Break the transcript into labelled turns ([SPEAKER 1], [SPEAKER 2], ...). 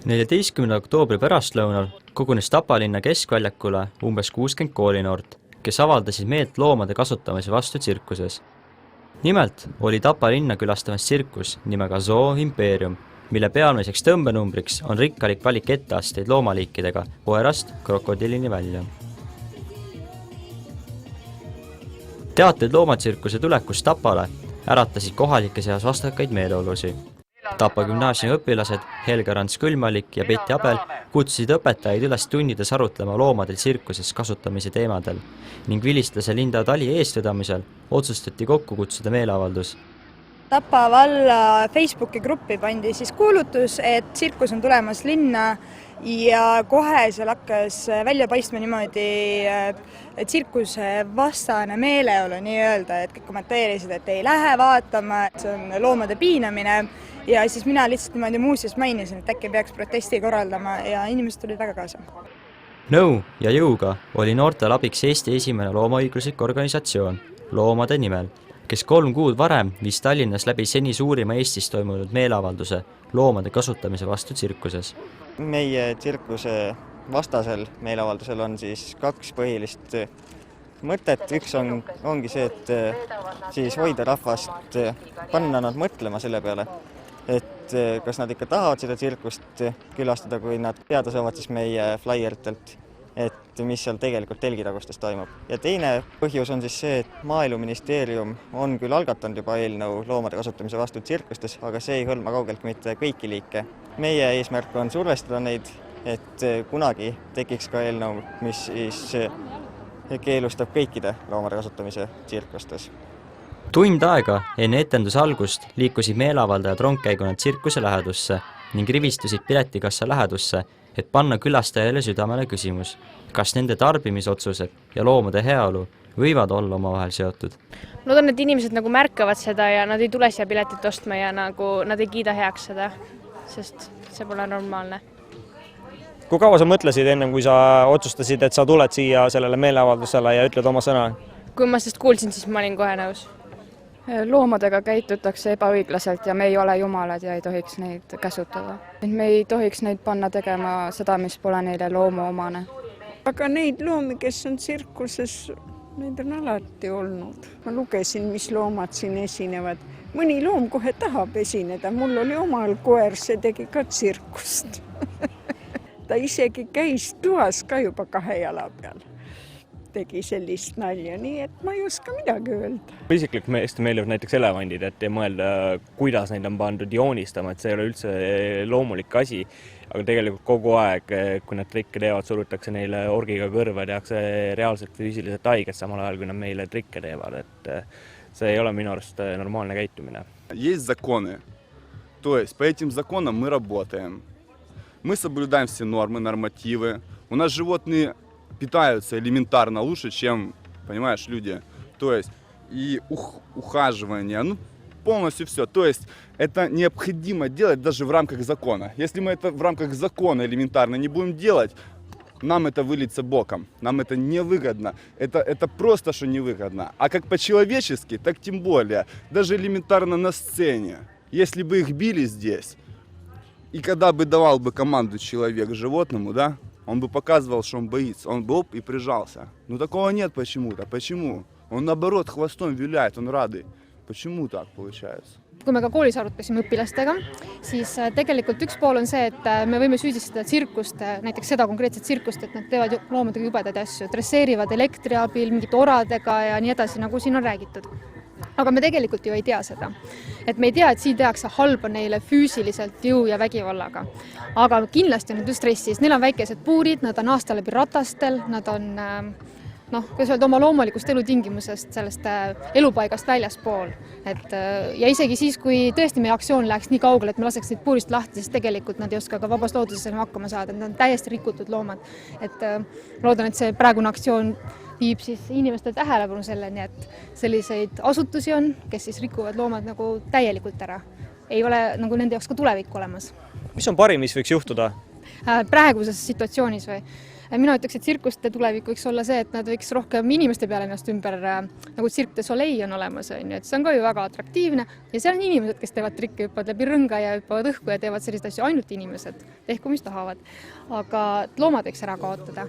[SPEAKER 1] 14. oktoobri pärastlõunal kogunes Tapalinna keskväljakule umbes 60 koolinoort, kes avaldasid meelt loomade kasutamise vastu tsirkuses. Nimelt oli Tapalinna külastamas tsirkus nimega Zoo Imperium, mille pealmiseks tõmbenumbriks on rikkalik valik etteasteid loomaliikidega koerast krokodillini välja. Teated loomatsirkuse tulekust Tapale äratasid kohalike seas vastakaid meeleolusi. Tapa gümnaasiumi õpilased Helga Rants-Külmalik ja Betty Abel kutsusid õpetajaid üles tunnides arutlema loomade tsirkuses kasutamise teemadel ning vilistlase Linda Tali eestvedamisel otsustati kokku kutsuda meeleavaldus.
[SPEAKER 2] Tapa valla Facebooki gruppi pandi siis kuulutus, et tsirkus on tulemas linna ja kohe seal hakkas välja paistma niimoodi tsirkuse vastane meeleolu nii-öelda, et kõik kommenteerisid, et ei lähe vaatama, et see on loomade piinamine ja siis mina lihtsalt niimoodi muuseas mainisin, et äkki peaks protesti korraldama ja inimesed tulid väga kaasa.
[SPEAKER 1] Nõu ja jõuga oli noortel abiks Eesti esimene loomaõiguslik organisatsioon Loomade nimel, kes 3 kuud varem viis Tallinnas läbi seni suurima Eestis toimunud meeleavalduse loomade kasutamise vastu tsirkuses.
[SPEAKER 3] Meie tsirkuse vastasel meeleavaldusel on siis 2 põhilist mõtet. Üks ongi see, et siis hoida rahvast, panna nad mõtlema selle peale, et kas nad ikka tahavad seda tsirkust külastada, kui nad teada saavad siis meie flaieritelt, et mis seal tegelikult telgitagustes toimub. Ja teine põhjus on siis see, et Maaeluministeerium on küll algatanud juba eelnõu loomade kasutamise vastu tsirkustes, aga see ei hõlma kaugelt mitte kõiki liike. Meie eesmärk on survestada neid, et kunagi tekiks ka eelnõu, mis siis keelustab kõikide loomade kasutamise tsirkustes.
[SPEAKER 1] Tund aega enne etenduse algust liikusid meeleavaldajad rongkäiguna tsirkuse lähedusse ning rivistusid piletikassa lähedusse, et panna külastajale südamele küsimus, kas nende tarbimisotsused ja loomade heaolu võivad olla omavahel seotud.
[SPEAKER 4] Loodan, et inimesed nagu märkavad seda ja nad ei tule siia piletit ostma ja nagu nad ei kiida heaks seda, sest see pole normaalne.
[SPEAKER 5] Kui kaua sa mõtlesid enne, kui sa otsustasid, et sa tuled siia sellele meeleavaldusele ja ütled oma sõna?
[SPEAKER 4] Kui ma sest kuulsin, siis ma olin kohe nõus.
[SPEAKER 6] Loomadega käitutakse ebaõiglaselt ja me ei ole jumalad ja ei tohiks neid käsutada. Me ei tohiks neid panna tegema seda, mis pole neile loomuomane.
[SPEAKER 7] Aga neid loomi, kes on tsirkuses, neid on alati olnud. Ma lugesin, mis loomad siin esinevad. Mõni loom kohe tahab esineda. Mul oli omal koer, see tegi ka tsirkust. Ta isegi käis toas ka juba 2 jala peal. Tegi sellist nalja, nii et ma ei oska midagi öelda.
[SPEAKER 5] Isiklikult meist meeldivad näiteks elevandid, et ei mõelda, kuidas neid on pandud joonistama, et see ei ole üldse loomulik asi, aga tegelikult kogu aeg, kui nad trikke teevad, surutakse neile orgiga kõrva, tehakse reaalselt füüsiliselt haiget samal ajal, kui nad meile trikke teevad, et see ei ole minu arust normaalne käitumine.
[SPEAKER 8] Есть законы, то есть по этим законам мы работаем. Мы соблюдаем все нормы, нормативы. У нас животные питаются элементарно лучше, чем, понимаешь, люди. То есть и ухаживание, полностью все. То есть это необходимо делать даже в рамках закона. Если мы это в рамках закона элементарно не будем делать, нам это выльется боком. Нам это невыгодно. Это просто что невыгодно. А как по-человечески, так тем более. Даже элементарно на сцене. Если бы их били здесь, и когда бы давал бы команду человек животному, да, он бы показывал, что он боится, он бы оп и прижался. Но такого нет почему-то. Почему? Он наоборот хвостом виляет, он радый. Почему так получается?
[SPEAKER 9] Kui me ka koolis arutasime õpilastega, siis tegelikult üks pool on see, et me võime süüdistada tsirkust, näiteks seda konkreetset tsirkust, et nad teevad loomadega jubedaid asju, dresseerivad elektri abil, mingite oradega ja nii edasi, nagu siin on räägitud. Aga me tegelikult ju ei tea seda. Et me ei tea, et siin tehakse halba neile füüsiliselt jõu ja vägivallaga. Aga kindlasti on nad just stressis. Neil on väikesed puurid, nad on aasta läbi ratastel, nad on kuidas öelda, oma loomulikust elutingimusest sellest elupaigast väljaspool. Ja isegi siis, kui tõesti meie aktsioon läheks nii kaugele, et me laseks neid puurist lahti, siis tegelikult nad ei oska ka vabas looduses hakkama saada. Nad on täiesti rikutud loomad. Loodan, et see praegune aktsioon viib siis inimeste tähelepanu selleni, et selliseid asutusi on, kes siis rikuvad loomad nagu täielikult ära. Ei ole nagu nende jaoks ka tulevik olemas.
[SPEAKER 5] Mis on parim, mis võiks juhtuda?
[SPEAKER 9] Praeguses situatsioonis või? mina ütleks, et tsirkuste tulevik võiks olla see, et nad võiks rohkem inimeste peale ennast ümber, nagu Cirque du Soleil on olemas, on ju, et see on ka ju väga atraktiivne ja seal on inimesed, kes teevad trikke, hüppavad läbi rõnga ja hüppavad õhku ja teevad selliseid asju ainult inimesed, tehku mis tahavad. Aga loomad võiks ära kaotada.